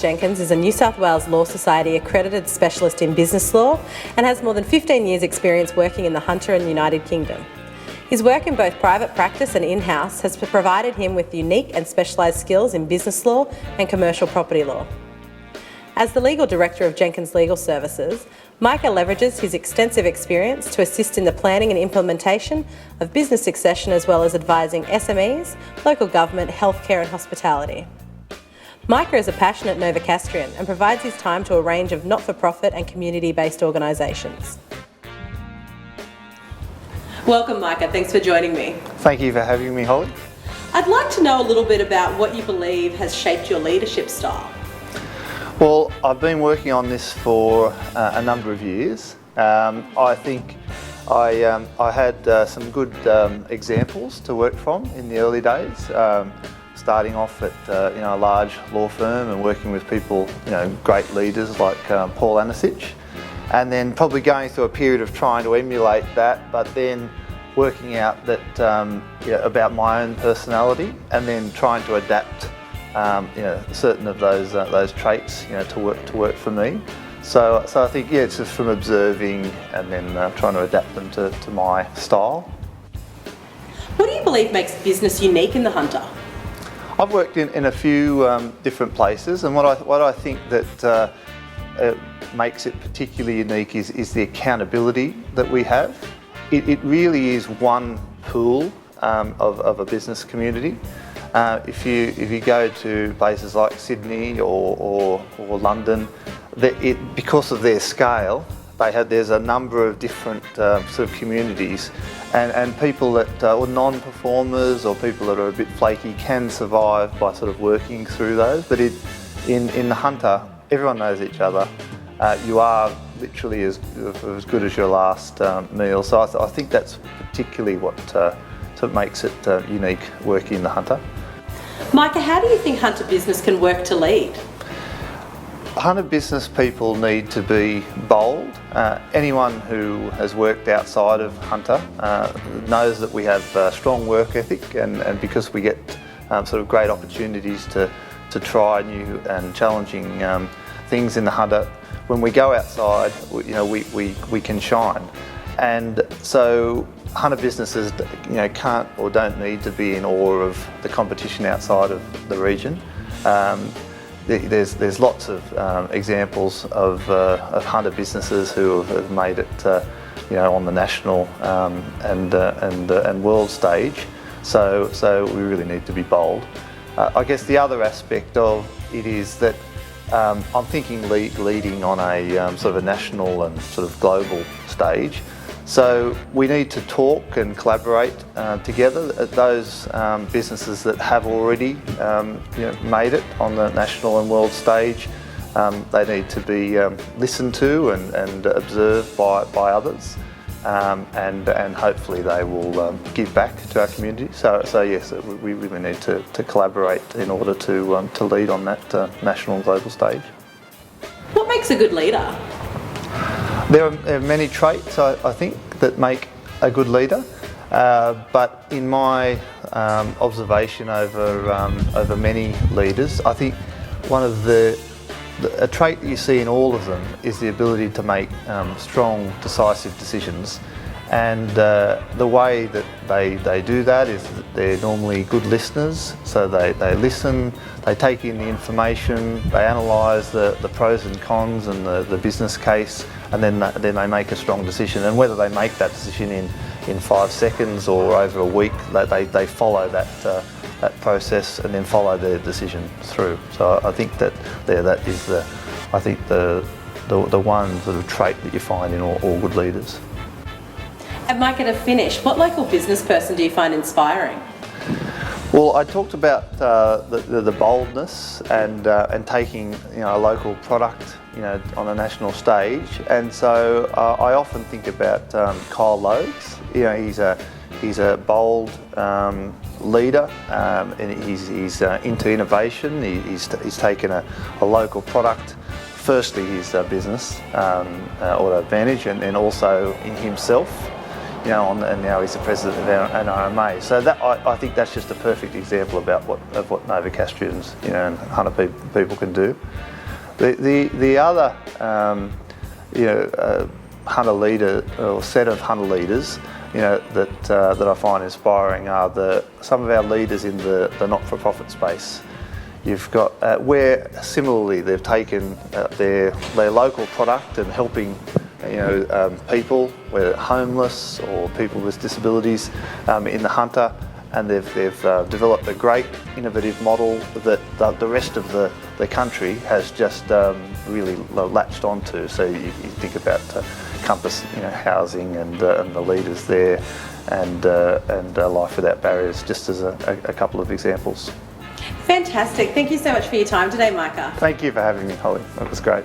Jenkins is a New South Wales Law Society accredited specialist in business law and has more than 15 years' experience working in the Hunter and United Kingdom. His work in both private practice and in-house has provided him with unique and specialised skills in business law and commercial property law. As the Legal Director of Jenkins Legal Services, Micah leverages his extensive experience to assist in the planning and implementation of business succession as well as advising SMEs, local government, healthcare and hospitality. Micah is a passionate Novocastrian and provides his time to a range of not-for-profit and community-based organisations. Welcome, Micah. Thanks for joining me. Thank you for having me, Holly. I'd like to know a little bit about what you believe has shaped your leadership style. Well, I've been working on this for a number of years. I think I had some good examples to work from in the early days. Starting off at a large law firm and working with people, great leaders like Paul Anasich, and then probably going through a period of trying to emulate that, but then working out that about my own personality, and then trying to adapt certain of those traits to work for me. So I think it's just from observing and then trying to adapt them to my style. What do you believe makes business unique in the Hunter? I've worked in a few different places, and what I think that makes it particularly unique is the accountability that we have. It really is one pool of a business community. If you go to places like Sydney or London, because of their scale, there's a number of different sort of communities, and people that or non-performers or people that are a bit flaky can survive by sort of working through those. But in the Hunter, everyone knows each other. You are literally as good as your last meal. So I think that's particularly what sort of makes it unique working in the Hunter. Micah, how do you think Hunter business can work to lead? Hunter business people need to be bold. Anyone who has worked outside of Hunter knows that we have strong work ethic, and because we get sort of great opportunities to try new and challenging things in the Hunter, when we go outside, we can shine. And so Hunter businesses can't or don't need to be in awe of the competition outside of the region. There's lots of examples of Hunter businesses who have made it on the national and world stage. So we really need to be bold. I guess the other aspect of it is that I'm thinking leading on a sort of a national and sort of global stage. So we need to talk and collaborate together. Those businesses that have already made it on the national and world stage, they need to be listened to and observed by others, and hopefully they will give back to our community. So yes, we really need to collaborate in order to lead on that national and global stage. What makes a good leader? There are many traits, I think, that make a good leader, but in my observation over many leaders, I think one of a trait that you see in all of them is the ability to make strong, decisive decisions. And the way that they do that is that they're normally good listeners, so they listen, they take in the information, they analyse the pros and cons and the business case, and then they make a strong decision. And whether they make that decision in 5 seconds or over a week, they follow that process and then follow their decision through. So I think that is the one sort of trait that you find in all good leaders. And Micah, to finish, what local business person do you find inspiring? Well, I talked about the boldness and taking a local product on a national stage, and so I often think about Kyle Loads. He's a bold leader, and he's into innovation. He's taken a local product. Firstly, his business, Auto Advantage, and then also in himself. And now he's the president of NRMA. So that I think that's just a perfect example of what Novocastrians, and Hunter people can do. The other hunter leader or set of hunter leaders that I find inspiring are some of our leaders in the not-for-profit space. You've got where similarly they've taken their local product and helping people, whether homeless or people with disabilities, in the hunter, and they've developed a great innovative model that the rest of the country has just really latched onto. So you think about Compass, housing and the leaders there, and Life Without Barriers, just as a couple of examples. Fantastic. Thank you so much for your time today, Micah. Thank you for having me, Holly. That was great.